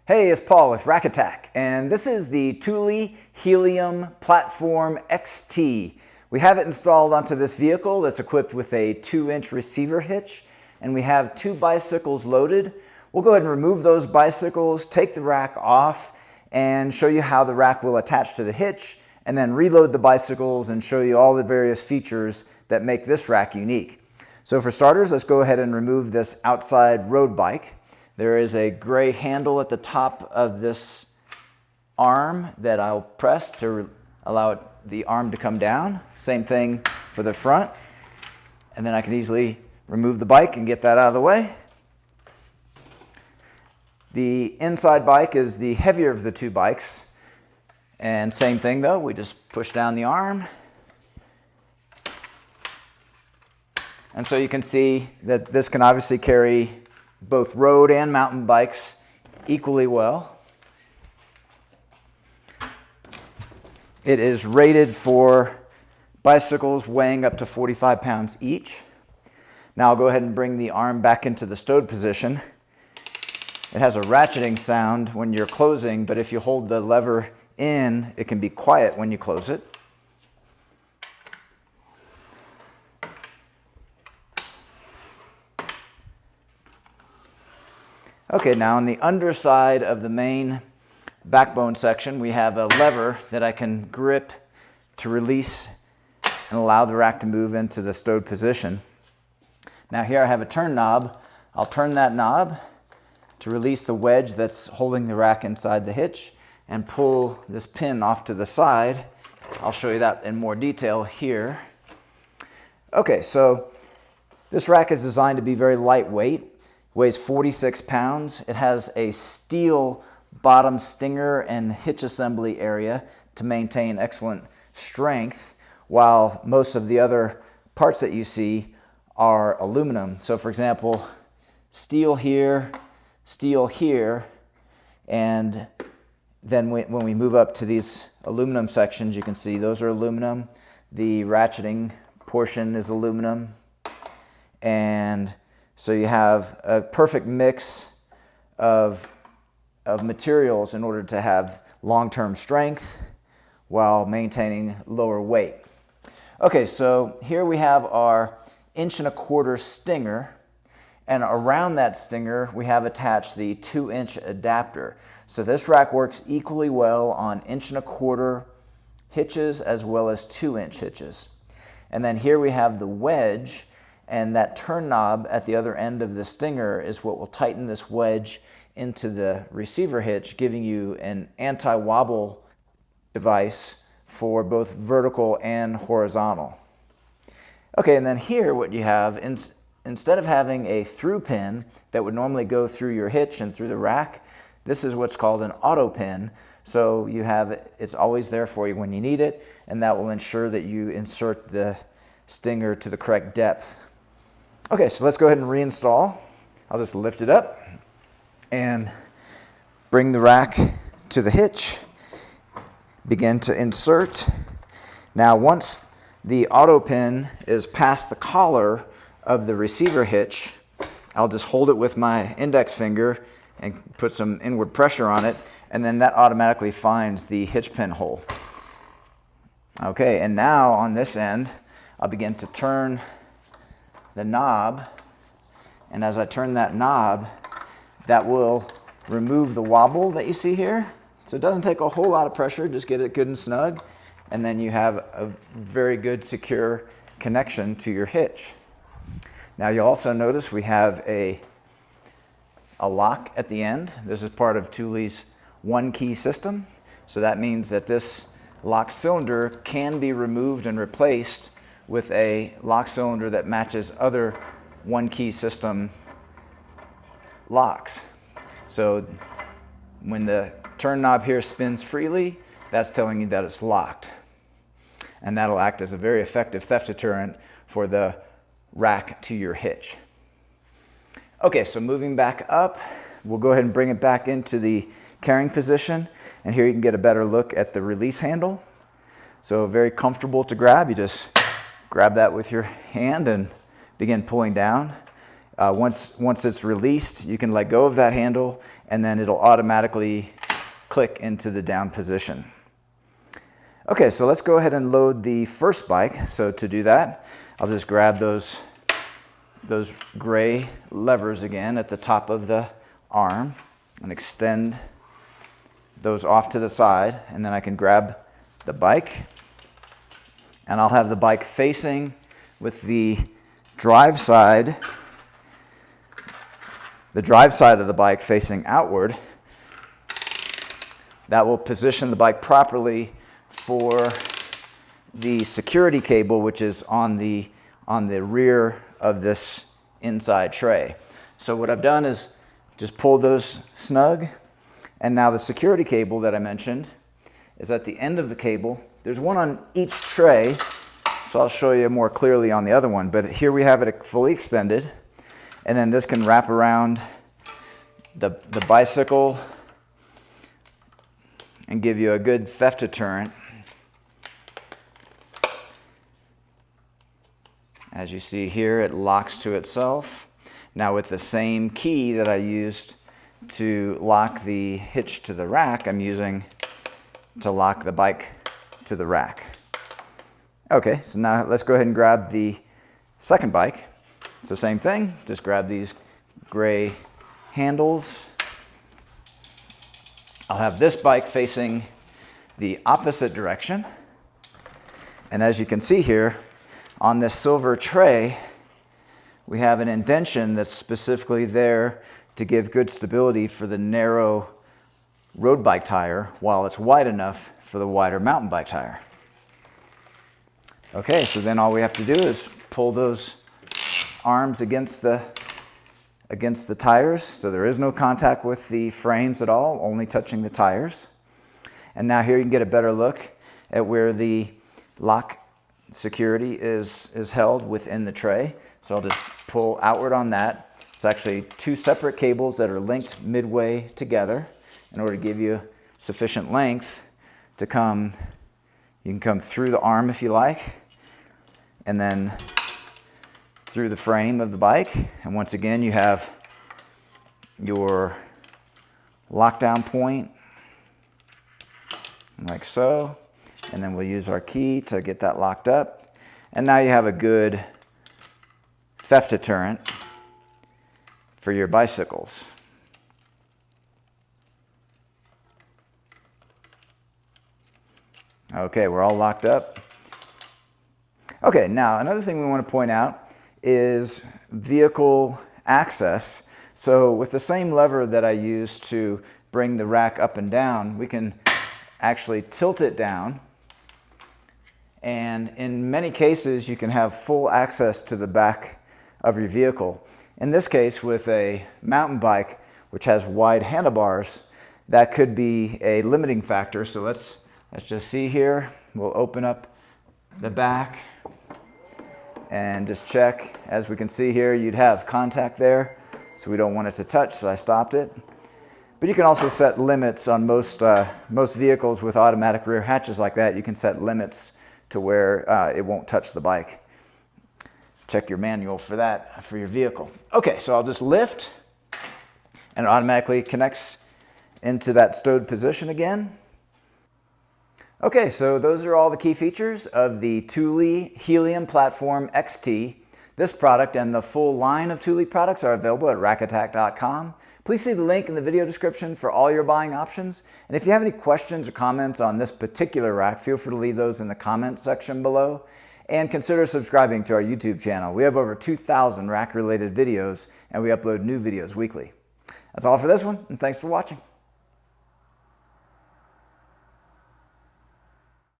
Hey, it's Paul with Rack Attack, and this is the Thule Helium Platform XT. We have it installed onto this vehicle that's equipped with a 2-inch receiver hitch, and we have 2 bicycles loaded. We'll go ahead and remove those bicycles, take the rack off, and show you how the rack will attach to the hitch, and then reload the bicycles and show you all the various features that make this rack unique. So for starters, let's go ahead and remove this outside road bike. There is a gray handle at the top of this arm that I'll press to allow the arm to come down. Same thing for the front. And then I can easily remove the bike and get that out of the way. The inside bike is the heavier of the 2 bikes. And same thing though, we just push down the arm. And so you can see that this can obviously carry both road and mountain bikes equally well. It is rated for bicycles weighing up to 45 pounds each. Now I'll go ahead and bring the arm back into the stowed position. It has a ratcheting sound when you're closing, but if you hold the lever in, it can be quiet when you close it. Okay, now on the underside of the main backbone section, we have a lever that I can grip to release and allow the rack to move into the stowed position. Now here I have a turn knob. I'll turn that knob to release the wedge that's holding the rack inside the hitch and pull this pin off to the side. I'll show you that in more detail here. Okay, so this rack is designed to be very lightweight. Weighs 46 pounds. It has a steel bottom stinger and hitch assembly area to maintain excellent strength, while most of the other parts that you see are aluminum. So for example, steel here, and then when we move up to these aluminum sections, you can see those are aluminum. The ratcheting portion is aluminum, and so you have a perfect mix of materials in order to have long-term strength while maintaining lower weight. Okay, so here we have our 1.25 inch stinger, and around that stinger we have attached the 2-inch adapter. So this rack works equally well on 1.25 inch hitches as well as 2-inch hitches. And then here we have the wedge, and that turn knob at the other end of the stinger is what will tighten this wedge into the receiver hitch, giving you an anti-wobble device for both vertical and horizontal. Okay, and then here what you have, instead of having a through pin that would normally go through your hitch and through the rack, this is what's called an auto pin. So you have, it's always there for you when you need it, and that will ensure that you insert the stinger to the correct depth. Okay, so let's go ahead and reinstall. I'll just lift it up and bring the rack to the hitch. Begin to insert. Now once the auto pin is past the collar of the receiver hitch, I'll just hold it with my index finger and put some inward pressure on it, and then that automatically finds the hitch pin hole. Okay, and now on this end, I'll begin to turn the knob, and as I turn that knob, that will remove the wobble that you see here. So it doesn't take a whole lot of pressure, just get it good and snug, and then you have a very good secure connection to your hitch. Now you'll also notice we have a lock at the end. This is part of Thule's one-key system, so that means that this lock cylinder can be removed and replaced with a lock cylinder that matches other one-key system locks. So when the turn knob here spins freely, that's telling you that it's locked. And that'll act as a very effective theft deterrent for the rack to your hitch. Okay, so moving back up, we'll go ahead and bring it back into the carrying position. And here you can get a better look at the release handle. So very comfortable to grab. You just grab that with your hand and begin pulling down. Once it's released, you can let go of that handle, and then it'll automatically click into the down position. Okay, so let's go ahead and load the first bike. So to do that, I'll just grab those gray levers again at the top of the arm and extend those off to the side, and then I can grab the bike, and I'll have the bike facing with the drive side of the bike facing outward. That will position the bike properly for the security cable, which is on the rear of this inside tray. So what I've done is just pull those snug, and now the security cable that I mentioned is at the end of the cable. There's one on each tray, so I'll show you more clearly on the other one, but here we have it fully extended, and then this can wrap around the bicycle and give you a good theft deterrent. As you see here, it locks to itself. Now with the same key that I used to lock the hitch to the rack, I'm using to lock the bike to the rack. Okay, so now let's go ahead and grab the second bike. It's the same thing, just grab these gray handles. I'll have this bike facing the opposite direction. And as you can see here, on this silver tray, we have an indention that's specifically there to give good stability for the narrow road bike tire, while it's wide enough for the wider mountain bike tire. Okay, so then all we have to do is pull those arms against the tires, so there is no contact with the frames at all, only touching the tires. And now here you can get a better look at where the lock security is held within the tray. So I'll just pull outward on that. It's actually two separate cables that are linked midway together in order to give you sufficient length to come. You can come through the arm if you like, and then through the frame of the bike. And once again, you have your lockdown point like so. And then we'll use our key to get that locked up. And now you have a good theft deterrent for your bicycles. Okay, we're all locked up. Okay, now another thing we want to point out is vehicle access. So with the same lever that I used to bring the rack up and down, we can actually tilt it down. And in many cases, you can have full access to the back of your vehicle. In this case, with a mountain bike, which has wide handlebars, that could be a limiting factor. So let's just see here. We'll open up the back and just check. As we can see here, you'd have contact there, so we don't want it to touch, so I stopped it. But you can also set limits on most vehicles with automatic rear hatches like that. You can set limits to where it won't touch the bike. Check your manual for that for your vehicle. Okay, so I'll just lift, and it automatically connects into that stowed position again. Okay, so those are all the key features of the Thule Helium Platform XT. This product and the full line of Thule products are available at rackattack.com. Please see the link in the video description for all your buying options. And if you have any questions or comments on this particular rack, feel free to leave those in the comments section below. And consider subscribing to our YouTube channel. We have over 2,000 rack-related videos, and we upload new videos weekly. That's all for this one, and thanks for watching.